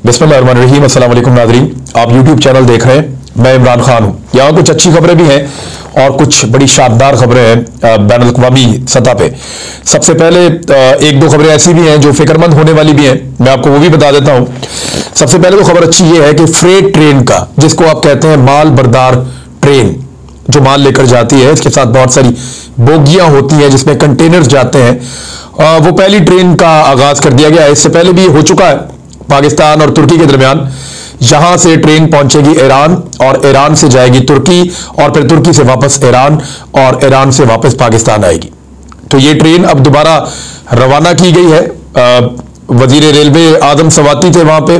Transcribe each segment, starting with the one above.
बिस्मिल्लाहिर्रहमानिर्रहीम। अस्सलाम वालेकुम नाज़रीन, आप YouTube चैनल देख रहे हैं। मैं इमरान खान हूँ। यहाँ कुछ अच्छी खबरें भी हैं और कुछ बड़ी शानदार खबरें हैं बैनुल-अक़वामी सतह पे। सबसे पहले एक दो खबरें ऐसी भी हैं जो फिक्रमंद होने वाली भी हैं, मैं आपको वो भी बता देता हूँ। सबसे पहले तो खबर अच्छी ये है कि फ्रेट ट्रेन का, जिसको आप कहते हैं माल बरदार ट्रेन, जो माल लेकर जाती है, इसके साथ बहुत सारी बोगियां होती हैं जिसमें कंटेनर्स जाते हैं, वो पहली ट्रेन का आगाज कर दिया गया है। इससे पहले भी हो चुका है पाकिस्तान और तुर्की के दरमियान। यहां से ट्रेन पहुंचेगी ईरान और ईरान से जाएगी तुर्की और फिर तुर्की से वापस ईरान और ईरान से वापस पाकिस्तान आएगी। तो ये ट्रेन अब दोबारा रवाना की गई है। वजीर रेलवे आदम सवाती थे वहां पे,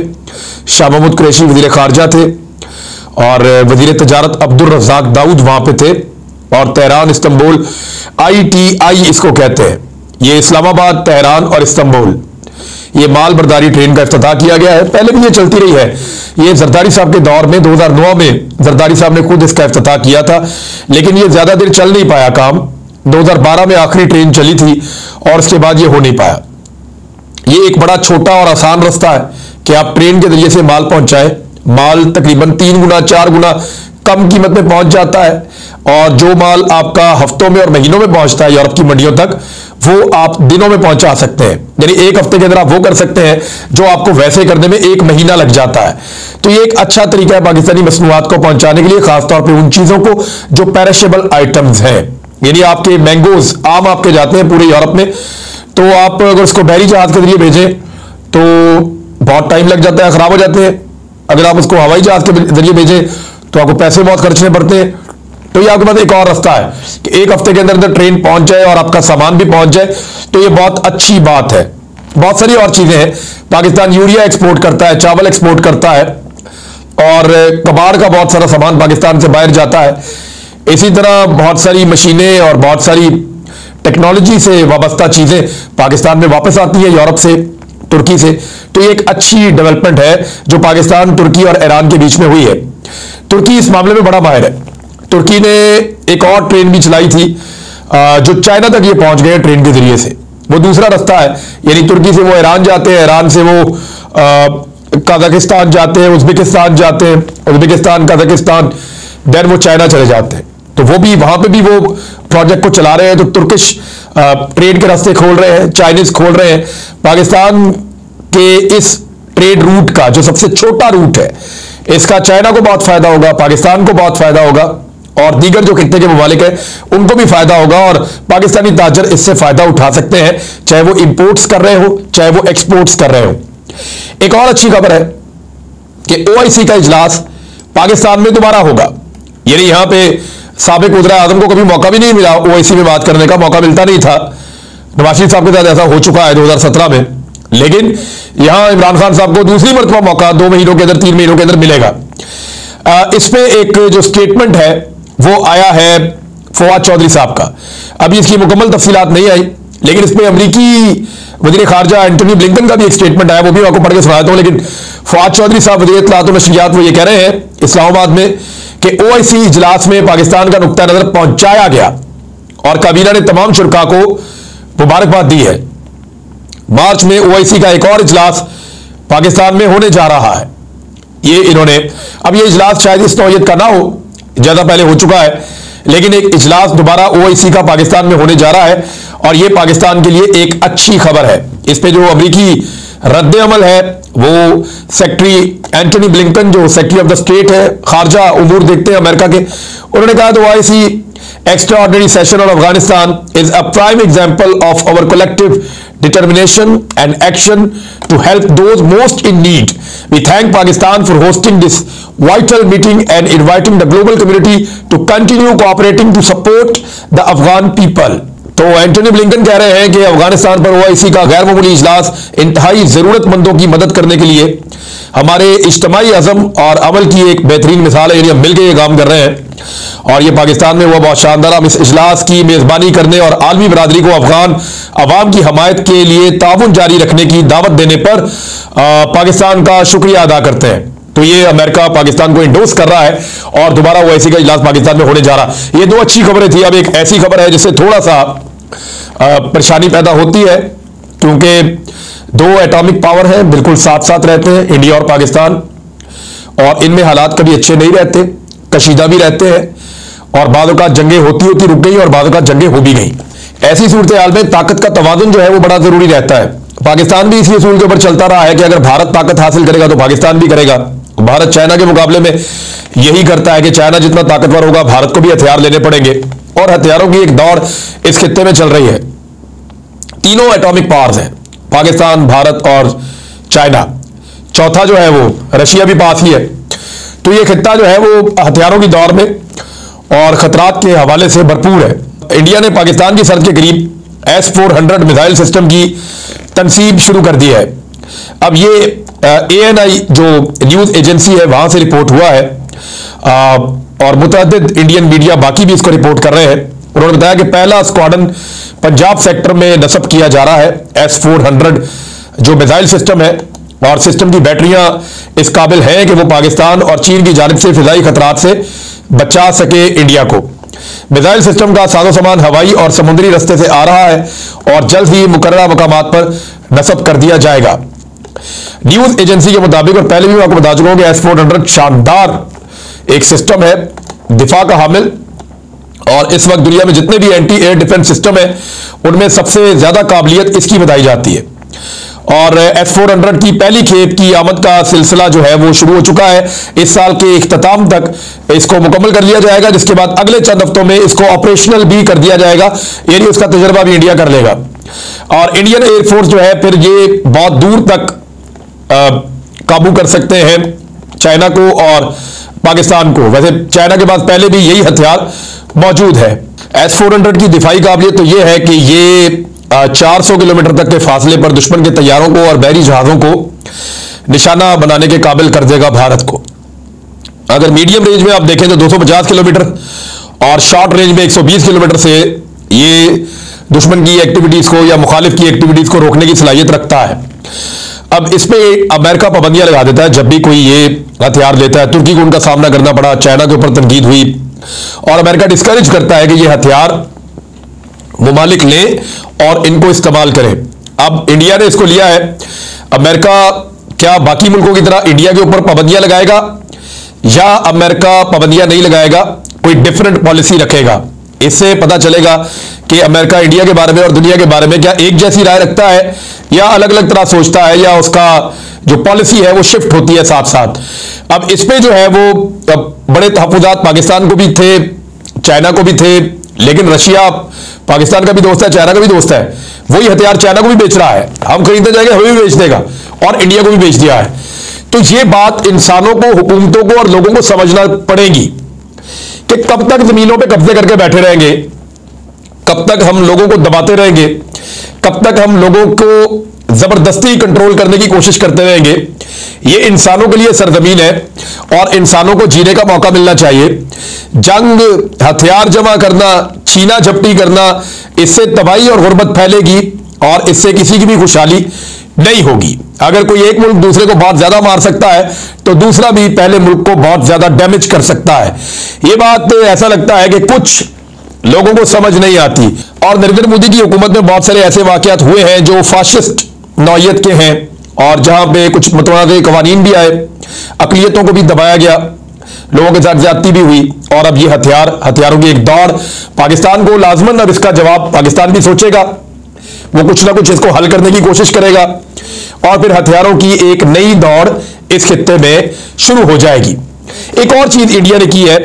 शाह महमूद कुरैशी वजीर खारजा थे और वजीर तजारत अब्दुल रज़ाक दाऊद वहां पे थे। और तेहरान इस्तांबुल ITI इसको कहते हैं, ये इस्लामाबाद, तेहरान और इस्तांबुल, ये माल बरदारी ट्रेन का इफ्तिताह किया गया है। पहले भी ये चलती रही है। ये जरदारी साहब के दौर में 2009 में जरदारी साहब ने खुद इसका इफ्तिताह किया था, लेकिन ये ज्यादा देर चल नहीं पाया काम। 2012 में आखिरी ट्रेन चली थी और उसके बाद ये हो नहीं पाया। ये एक बड़ा छोटा और आसान रास्ता है कि आप ट्रेन के जरिए से माल पहुंचाए। माल तकरीबन 3 गुना 4 गुना कम कीमत में पहुंच जाता है और जो माल आपका हफ्तों में और महीनों में पहुंचता है यूरोप की मंडियों तक, वो आप दिनों में पहुंचा सकते हैं। यानी एक हफ्ते के अंदर आप वो कर सकते हैं जो आपको वैसे करने में 1 महीना लग जाता है। तो ये एक अच्छा तरीका है पाकिस्तानी मसनूआत को पहुंचाने के लिए, खासतौर पर उन चीजों को जो पेरिशेबल आइटम्स हैं। यानी आपके मैंगोज आम आपके जाते हैं पूरे यूरोप में, तो आप अगर उसको बहरी जहाज के जरिए भेजें तो बहुत टाइम लग जाता है, खराब हो जाते हैं। अगर आप उसको हवाई जहाज के जरिए भेजें तो आपको पैसे बहुत खर्चने पड़ते हैं। तो ये आपके पास एक और रास्ता है कि एक हफ्ते के अंदर अंदर ट्रेन पहुंच जाए और आपका सामान भी पहुंच जाए, तो ये बहुत अच्छी बात है। बहुत सारी और चीजें हैं। पाकिस्तान यूरिया एक्सपोर्ट करता है, चावल एक्सपोर्ट करता है और कबाड़ का बहुत सारा सामान पाकिस्तान से बाहर जाता है। इसी तरह बहुत सारी मशीनें और बहुत सारी टेक्नोलॉजी से वाबस्ता चीजें पाकिस्तान में वापस आती है यूरोप से, तुर्की से। तो ये एक अच्छी डेवलपमेंट है जो पाकिस्तान, तुर्की और ईरान के बीच में हुई है। तुर्की इस मामले में बड़ा माहिर है। तुर्की ने एक और ट्रेन भी चलाई थी जो चाइना तक ये पहुंच गए ट्रेन के जरिए से। वो दूसरा रास्ता है, यानी तुर्की से वो ईरान जाते हैं, ईरान से वो कजाकिस्तान जाते हैं, उज्बेकिस्तान जाते हैं, उज्बेकिस्तान, कजाकिस्तान, देन वो चाइना चले जाते हैं। तो वो भी वहां पे भी वो प्रोजेक्ट को चला रहे हैं। तो तुर्किश ट्रेन के रास्ते खोल रहे हैं, चाइनीज खोल रहे हैं। पाकिस्तान के इस ट्रेड रूट का जो सबसे छोटा रूट है, इसका चाइना को बहुत फायदा होगा, पाकिस्तान को बहुत फायदा होगा और दीगर जो खित्ते के ममालिक हैं उनको भी फायदा होगा और पाकिस्तानी ताजर इससे फायदा उठा सकते हैं, चाहे वो इंपोर्ट्स कर रहे हो चाहे वो एक्सपोर्ट्स कर रहे हो। एक और अच्छी खबर है कि OIC का इजलास पाकिस्तान में दोबारा होगा। यानी यहां पे साबिक वज़ीर आज़म को कभी मौका भी नहीं मिला, OIC में बात करने का मौका मिलता नहीं था। नवाज शरीफ साहब के साथ ऐसा हो चुका है 2017 में, लेकिन यहां इमरान खान साहब को दूसरी मरतबा मौका 2 महीनों के अंदर, 3 महीनों के अंदर मिलेगा। इसमें एक जो स्टेटमेंट है वो आया है फवाद चौधरी साहब का। अभी इसकी मुकम्मल तफसीलात नहीं आई, लेकिन इसमें अमरीकी वज़ीर खारजा एंटनी ब्लिंकन का भी एक स्टेटमेंट आया, वो भी आपको पढ़ के सुनाता हूं। लेकिन फवाद चौधरी साहब वज़ीर इत्तलात व नशरियात वो ये कह रहे हैं इस्लामाबाद में कि OIC इजलास में पाकिस्तान का नुक्ता नजर पहुंचाया गया और काबीना ने तमाम शुरका को मुबारकबाद दी है। मार्च में OIC का एक और इजलास पाकिस्तान में होने जा रहा है। ये इन्होंने, अब ये इजलास शायद इस नौयत का ना हो, ज्यादा पहले हो चुका है, लेकिन एक इजलास दोबारा OIC का पाकिस्तान में होने जा रहा है और ये पाकिस्तान के लिए एक अच्छी खबर है। इस पे जो अमरीकी रद्द अमल है वो सेक्रेटरी एंटनी ब्लिंकन, जो सेक्रेटरी ऑफ द स्टेट है, खारजा उमूर देखते हैं अमेरिका के, उन्होंने कहा तो OIC extraordinary session on Afghanistan is a prime example of our collective determination and action to help those most in need. We thank Pakistan for hosting this vital meeting and inviting the global community to continue cooperating to support the Afghan people. तो Antony Blinken कह रहे हैं कि अफगानिस्तान पर OIC का गैर मामूली इजलास इंतहाई जरूरतमंदों की मदद करने के लिए हमारे इज्तिमाई अज़म और अमल की एक बेहतरीन मिसाल है। यानी हम मिलकर ये काम कर रहे हैं और ये पाकिस्तान में हुआ बहुत शानदार। हम इस इजलास की मेज़बानी करने और आलमी बरादरी को अफगान अवाम की हमायत के लिए ताउन जारी रखने की दावत देने पर पाकिस्तान का शुक्रिया अदा करते हैं। तो ये अमेरिका पाकिस्तान को इंडोर्स कर रहा है और दोबारा OIC का इजलास पाकिस्तान में होने जा रहा है। ये 2 अच्छी खबरें थी। अब एक ऐसी खबर है जिससे थोड़ा सा परेशानी पैदा होती है, क्योंकि दो एटॉमिक पावर हैं, बिल्कुल साथ साथ रहते हैं, इंडिया और पाकिस्तान, और इनमें हालात कभी अच्छे नहीं रहते, कशीदा भी रहते हैं, और बाद औक़ात जंगें होती होती रुक गई और बाद औक़ात जंगें हो भी गई। ऐसी सूरत हाल में ताकत का तवाज़ुन जो है वो बड़ा जरूरी रहता है। पाकिस्तान भी इसी असूल के ऊपर चलता रहा है कि अगर भारत ताकत हासिल करेगा तो पाकिस्तान भी करेगा। भारत चाइना के मुकाबले में यही करता है कि चाइना जितना ताकतवर होगा भारत को भी हथियार लेने पड़ेंगे, और हथियारों की एक दौड़ इस खित्ते में चल रही है। तीनों एटॉमिक पावर्स हैं, पाकिस्तान, भारत और चाइना। चौथा जो है वो रशिया भी पास ही है। तो ये खित्ता जो है वो हथियारों की दौड़ में और खतरात के हवाले से भरपूर है। इंडिया ने पाकिस्तान की सरहद के करीब S-400 मिसाइल सिस्टम की तनसीब शुरू कर दी है। अब ये ANI जो न्यूज एजेंसी है वहां से रिपोर्ट हुआ है, और मुतअद्दिद इंडियन मीडिया बाकी भी इसको रिपोर्ट कर रहे हैं। उन्होंने बताया कि पहला स्क्वाड्रन पंजाब सेक्टर में नस्ब किया जा रहा है। S-400 जो मिसाइल सिस्टम है, और सिस्टम की बैटरियां इस काबिल हैं कि वो पाकिस्तान और चीन की जानिब से फिजाई खतरात से बचा सके इंडिया को। मिसाइल सिस्टम का साजो सामान हवाई और समुद्री रास्ते से आ रहा है और जल्द ही मुकर्ररा मकामात पर नस्ब कर दिया जाएगा। न्यूज एजेंसी के मुताबिक, और पहले भी मैं आपको बता चुका हूं कि S-400 शानदार एक सिस्टम है, दिफा का हामिल, और इस वक्त दुनिया में जितने भी एंटी एयर डिफेंस सिस्टम है उनमें सबसे ज्यादा काबिलियत इसकी बताई जाती है। और S-400 की पहली खेप की आमद का सिलसिला जो है वो शुरू हो चुका है। इस साल के इख्तिताम तक इसको मुकम्मल कर लिया जाएगा, जिसके बाद अगले चंद हफ्तों में इसको ऑपरेशनल भी कर दिया जाएगा, यानी उसका तजर्बा भी इंडिया कर लेगा। और इंडियन एयरफोर्स जो है फिर ये बहुत दूर तक काबू कर सकते हैं चाइना को और पाकिस्तान को। वैसे चाइना के पास पहले भी यही हथियार मौजूद है। S-400 की दिफाई काबिलियत तो यह है कि ये 400 किलोमीटर तक के फासले पर दुश्मन के तैयारों को और बहरी जहाजों को निशाना बनाने के काबिल कर देगा भारत को। अगर मीडियम रेंज में आप देखें तो 250 किलोमीटर और शॉर्ट रेंज में 120 किलोमीटर से ये दुश्मन की एक्टिविटीज को या मुखालिफ की एक्टिविटीज को रोकने की सलाहियत रखता है। अब इस पे अमेरिका पाबंदियां लगा देता है जब भी कोई ये हथियार लेता है। तुर्की को उनका सामना करना पड़ा, चाइना के ऊपर तनकीद हुई, और अमेरिका डिस्करेज करता है कि ये हथियार मुमालिक लें और इनको इस्तेमाल करें। अब इंडिया ने इसको लिया है। अमेरिका क्या बाकी मुल्कों की तरह इंडिया के ऊपर पाबंदियां लगाएगा, या अमेरिका पाबंदियां नहीं लगाएगा, कोई डिफरेंट पॉलिसी रखेगा? इससे पता चलेगा कि अमेरिका इंडिया के बारे में और दुनिया के बारे में क्या एक जैसी राय रखता है, या अलग अलग तरह सोचता है, या उसका जो पॉलिसी है वो शिफ्ट होती है साथ साथ। अब इसमें जो है वो बड़े तहफ़्फ़ुज़ात पाकिस्तान को भी थे, चाइना को भी थे, लेकिन रशिया पाकिस्तान का भी दोस्त है, चाइना का भी दोस्त है। वही हथियार चाइना को भी बेच रहा है, हम खरीदने जाएंगे हमें भी बेच देगा, और इंडिया को भी बेच दिया है। तो ये बात इंसानों को, हुकूमतों को और लोगों को समझना पड़ेगी कि कब तक जमीनों पे कब्जे करके बैठे रहेंगे, कब तक हम लोगों को दबाते रहेंगे, कब तक हम लोगों को जबरदस्ती कंट्रोल करने की कोशिश करते रहेंगे। ये इंसानों के लिए सरजमीन है और इंसानों को जीने का मौका मिलना चाहिए। जंग, हथियार जमा करना, छीना झपटी करना, इससे तबाही और गुर्बत फैलेगी और इससे किसी की भी खुशहाली नहीं होगी। अगर कोई एक मुल्क दूसरे को बहुत ज्यादा मार सकता है तो दूसरा भी पहले मुल्क को बहुत ज्यादा डैमेज कर सकता है। ये बात ऐसा लगता है कि कुछ लोगों को समझ नहीं आती, और नरेंद्र मोदी की हुकूमत में बहुत सारे ऐसे वाकयात हुए हैं जो फाशिस्ट नौयत के हैं, और जहां पे कुछ मुतवाज़े कवानीन भी आए, अक़लियतों को भी दबाया गया, लोगों के साथ ज्यादती भी हुई, और अब ये हथियारों की एक दौड़ पाकिस्तान को लाजमन, अब इसका जवाब पाकिस्तान भी सोचेगा, वो कुछ ना कुछ इसको हल करने की कोशिश करेगा, और फिर हथियारों की एक नई दौड़ इस खित्ते में शुरू हो जाएगी। एक और चीज इंडिया ने की है,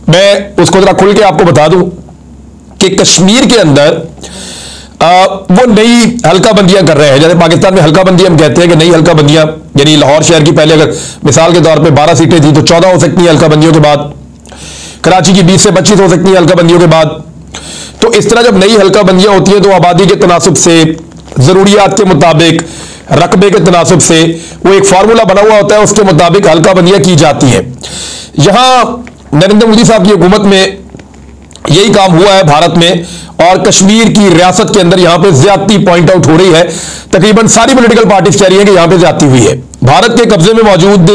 मैं उसको जरा खुल के आपको बता दूं कि कश्मीर के अंदर वो नई हल्काबंदियां कर रहे हैं। जैसे पाकिस्तान में हल्काबंदी हम कहते हैं कि नई हल्काबंदियां, यानी लाहौर शहर की पहले अगर मिसाल के तौर पे 12 सीटें थी तो 14 हो सकती हैं हल्काबंदियों के बाद, कराची की 20 से 25 हो सकती हैं हल्काबंदियों के बाद। तो इस तरह जब नई हल्काबंदियां होती हैं तो आबादी के तनासुब से, जरूरियात के मुताबिक, रकबे के तनासुब से वो एक फार्मूला बना हुआ होता है, उसके मुताबिक हल्काबंदियां की जाती हैं। यहां नरेंद्र मोदी साहब की हुकूमत में यही काम हुआ है भारत में, और कश्मीर की रियासत के अंदर यहां पे ज्यादती पॉइंट आउट हो रही है। तकरीबन सारी पॉलिटिकल पार्टीज कह रही है कि यहां पे ज्यादती हुई है। भारत के कब्जे में मौजूद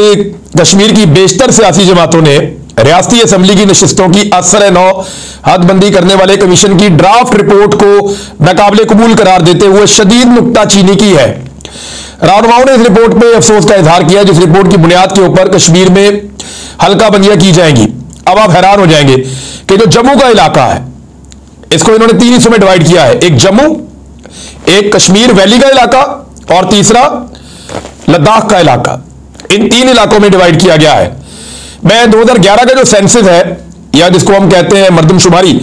कश्मीर की बेशतर सियासी जमातों ने रियासती असेंबली की नशिस्तों की असर नौ हदबंदी करने वाले कमीशन की ड्राफ्ट रिपोर्ट को नाकाबिले कबूल करार देते हुए शदीद नुक्ताचीनी की है। रहनुमाओं ने इस रिपोर्ट पे अफसोस का इजहार किया, जिस रिपोर्ट की बुनियाद के ऊपर कश्मीर में हल्का बंदियां की जाएंगी। अब आप हैरान हो जाएंगे कि जो जम्मू का इलाका है, इसको इन्होंने 3 हिस्सों में डिवाइड किया है, एक जम्मू, एक कश्मीर वैली का इलाका और तीसरा लद्दाख का इलाका। इन 3 इलाकों में डिवाइड किया गया है। मैं 2011 का जो सेंसस है या जिसको हम कहते हैं मर्दमशुमारी,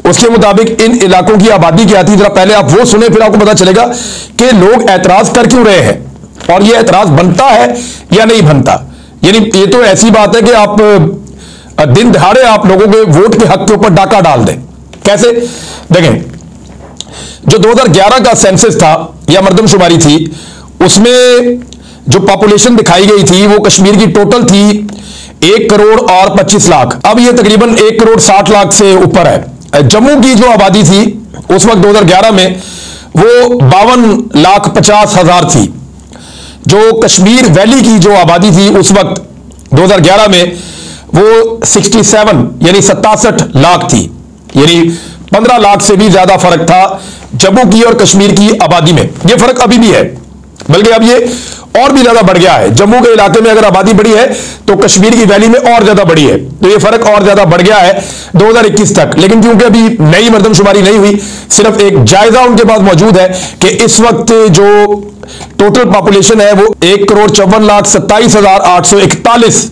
उसके मुताबिक इन इलाकों की आबादी क्या थी, जरा पहले आप वो सुने, फिर आपको पता चलेगा कि लोग एतराज कर क्यों रहे हैं और ये एतराज बनता है या नहीं बनता। यानी ये तो ऐसी बात है कि आप दिन दहाड़े आप लोगों के वोट के हक के ऊपर डाका डाल दें। कैसे? देखें, जो 2011 का सेंसस था या मर्दमशुमारी थी, उसमें जो पॉपुलेशन दिखाई गई थी वो कश्मीर की टोटल थी 1 करोड़ और 25 लाख। अब ये तकरीबन 1 करोड़ 60 लाख से ऊपर है। जम्मू की जो आबादी थी उस वक्त 2011 में वो 52 लाख 50 हजार थी। जो कश्मीर वैली की जो आबादी थी उस वक्त 2011 में वो 67 यानी 67 लाख थी। यानी 15 लाख से भी ज्यादा फर्क था जम्मू की और कश्मीर की आबादी में। ये फर्क अभी भी है, बल्कि अब ये और भी ज्यादा बढ़ गया है। जम्मू के इलाके में अगर आबादी बढ़ी है तो कश्मीर की वैली में और ज्यादा बढ़ी है, तो ये फर्क और ज्यादा बढ़ गया है 2021 तक। लेकिन क्योंकि अभी नई मर्दमशुमारी नहीं हुई, सिर्फ एक जायजा उनके पास मौजूद है कि इस वक्त जो टोटल पॉपुलेशन है वो 1 करोड़ 54 लाख 27 हजार 841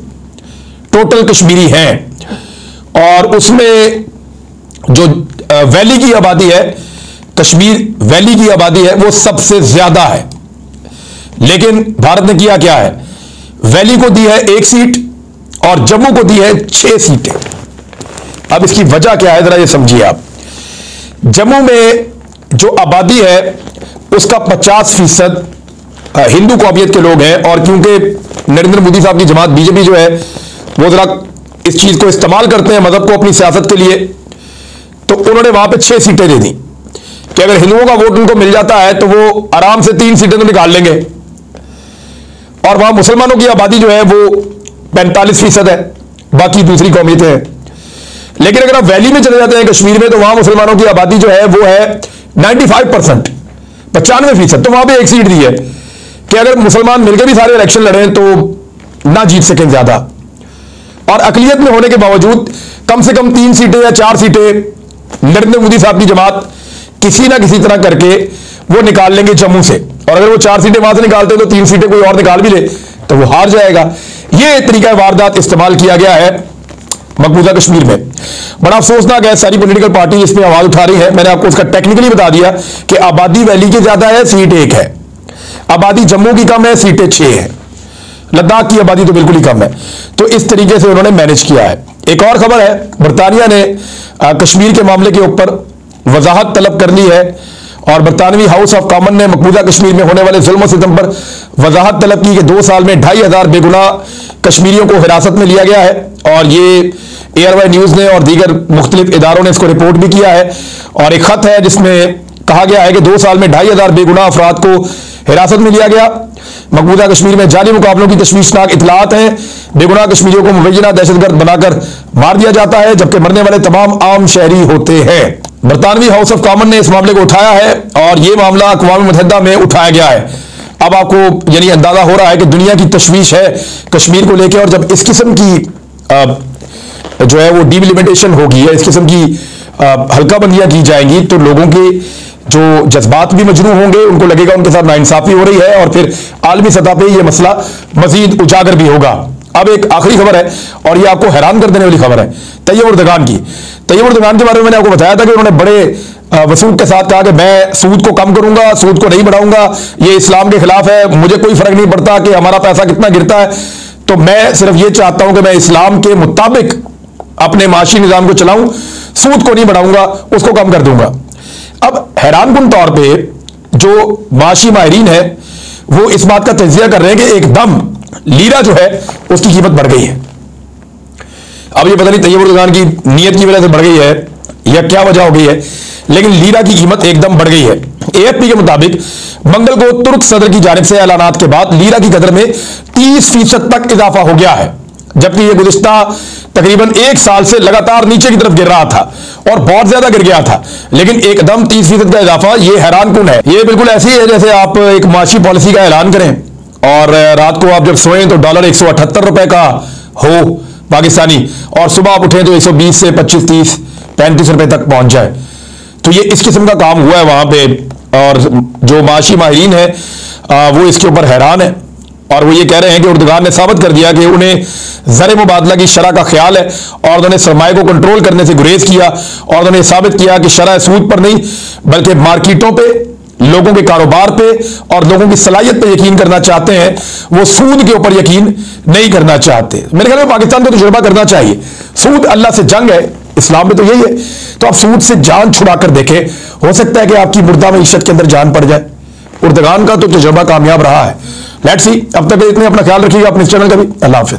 टोटल कश्मीरी हैं, और उसमें जो वैली की आबादी है, कश्मीर वैली की आबादी है, वो सबसे ज्यादा है। लेकिन भारत ने किया क्या है, वैली को दी है 1 सीट और जम्मू को दी है 6 सीटें। अब इसकी वजह क्या है, जरा ये समझिए आप। जम्मू में जो आबादी है उसका 50% हिंदू कौमियत के लोग हैं, और क्योंकि नरेंद्र मोदी साहब की जमात बीजेपी जो है वो जरा इस चीज को इस्तेमाल करते हैं मजहब को अपनी सियासत के लिए, तो उन्होंने वहां पे 6 सीटें दे दी कि अगर हिंदुओं का वोट उनको मिल जाता है तो वो आराम से 3 सीटें तो निकाल लेंगे। और वहां मुसलमानों की आबादी जो है वो 45% है, बाकी दूसरी कौमियतें हैं। लेकिन अगर आप वैली में चले जाते हैं कश्मीर में, तो वहां मुसलमानों की आबादी जो है वो है 95%, 95%। तो वहां पे 1 सीट दी है कि अगर मुसलमान मिलकर भी सारे इलेक्शन लड़े तो ना जीत सकें ज्यादा, और अकलियत में होने के बावजूद कम से कम 3 सीटें या 4 सीटें नरेंद्र मोदी साहब की जमात किसी ना किसी तरह करके वो निकाल लेंगे जम्मू से, और अगर वो 4 सीटें वहां से निकालते हैं तो 3 सीटें कोई और निकाल भी ले तो वो हार जाएगा। ये तरीका वारदात इस्तेमाल किया गया है मकबूजा कश्मीर में। बड़ा अफसोसनाक है, सारी पॉलिटिकल पार्टी इस पर आवाज उठा रही है। मैंने आपको उसका टेक्निकली बता दिया कि आबादी वैली की ज्यादा है, सीट 1 है, आबादी जम्मू की कम है, सीटें 6 है, लद्दाख की आबादी तो बिल्कुल ही कम है। तो इस तरीके से उन्होंने मैनेज किया है। एक और खबर है, बरतानिया ने कश्मीर के मामले के ऊपर वजाहत तलब कर ली है, और बरतानवी हाउस ऑफ कॉमन ने मकबूजा कश्मीर में होने वाले जुल्म सितम पर वजाहत तलब की कि 2 साल में 2500 बेगुनाह कश्मीरियों को हिरासत में लिया गया है। और ये ARY न्यूज ने और दीगर मुख्तलिफ इदारों ने इसको रिपोर्ट भी किया है, और एक खत है जिसमें कहा गया है कि 2 साल में 2500 बेगुनाह अफराद को हिरासत में लिया गया। मकबूजा कश्मीर में जाली मुकाबलों की तशवीशनाक इतलात हैं। बेगुनाह कश्मीरियों को मुबैना दहशतगर्द बनाकर मार दिया जाता है, जबकि मरने वाले तमाम आम शहरी होते हैं। बरतानवी हाउस ऑफ कॉमन ने इस मामले को उठाया है, और यह मामला अक़वाम मुत्तहिदा में उठाया गया है। अब आपको यानी अंदाजा हो रहा है कि दुनिया की तशवीश है कश्मीर को लेकर, और जब इस किस्म की जो है वो डिलिमिटेशन होगी या इस किस्म की हल्काबंदियां की जाएंगी, तो लोगों के जो जज्बात भी मजरू होंगे, उनको लगेगा उनके साथ नाइंसाफी हो रही है, और फिर आलमी सतह पे ये मसला मजीद उजागर भी होगा। अब एक आखिरी खबर है, और ये आपको हैरान कर देने वाली खबर है तैयब उर्दगान की। तैयब उर्दगान के बारे में मैंने आपको बताया था कि उन्होंने बड़े वसूख के साथ कहा कि मैं सूद को कम करूंगा, सूद को नहीं बढ़ाऊंगा, ये इस्लाम के खिलाफ है, मुझे कोई फर्क नहीं पड़ता कि हमारा पैसा कितना गिरता है, तो मैं सिर्फ ये चाहता हूं कि मैं इस्लाम के मुताबिक अपने माशी निजाम को चलाऊं, सूद को नहीं बढ़ाऊंगा, उसको कम कर दूंगा। अब हैरानकुन तौर पे जो माशी माहिरीन है वो इस बात का तजिया कर रहे हैं कि एकदम लीरा जो है उसकी कीमत बढ़ गई है। अब ये पता नहीं तैयब उर्दगान की नीयत की वजह से बढ़ गई है या क्या वजह हो गई है, लेकिन लीरा की कीमत एकदम बढ़ गई है। AFP के मुताबिक मंगल को तुर्क सदर की जानिब से ऐलानात के बाद लीरा की कदर में 30% तक इजाफा हो गया है। जबकि ये गुज़िश्ता तकरीबन 1 साल से लगातार नीचे की तरफ गिर रहा था और बहुत ज्यादा गिर गया था, लेकिन एकदम 30% का इजाफा, ये हैरानकुन है। ये बिल्कुल ऐसी है जैसे आप एक माशी पॉलिसी का ऐलान करें और रात को आप जब सोएं तो डॉलर 178 रुपए का हो पाकिस्तानी, और सुबह आप उठें तो 120 से 25, 30, 35 रुपए तक पहुंच जाए। तो ये इस किस्म का काम हुआ है वहां पे, और जो माशी माहिरीन है वो इसके ऊपर हैरान है, और वो ये कह रहे हैं कि उर्दुगान ने साबित कर दिया कि उन्हें ज़र मुबादला की शरह का ख्याल है, और उन्होंने सरमाए को कंट्रोल करने से गुरेज किया, और उन्होंने साबित किया कि शरह सूद पर नहीं बल्कि मार्केटों पे, लोगों के कारोबार पे और लोगों की सलाहियत पे यकीन करना चाहते हैं, वो सूद के ऊपर यकीन नहीं करना चाहते। मेरे ख्याल में पाकिस्तान को तजुर्बा करना चाहिए। सूद अल्लाह से जंग है, इस्लाम में तो यही है। तो आप सूद से जान छुड़ा कर देखें, हो सकता है कि आपकी मुर्दा मईशत के अंदर जान पड़ जाए। उर्दुगान का तो तजुर्बा कामयाब रहा है। Let's see. अब तक इतने, अपना ख्याल रखिएगा, अपने चैनल का भी। अल्लाह हाफिज।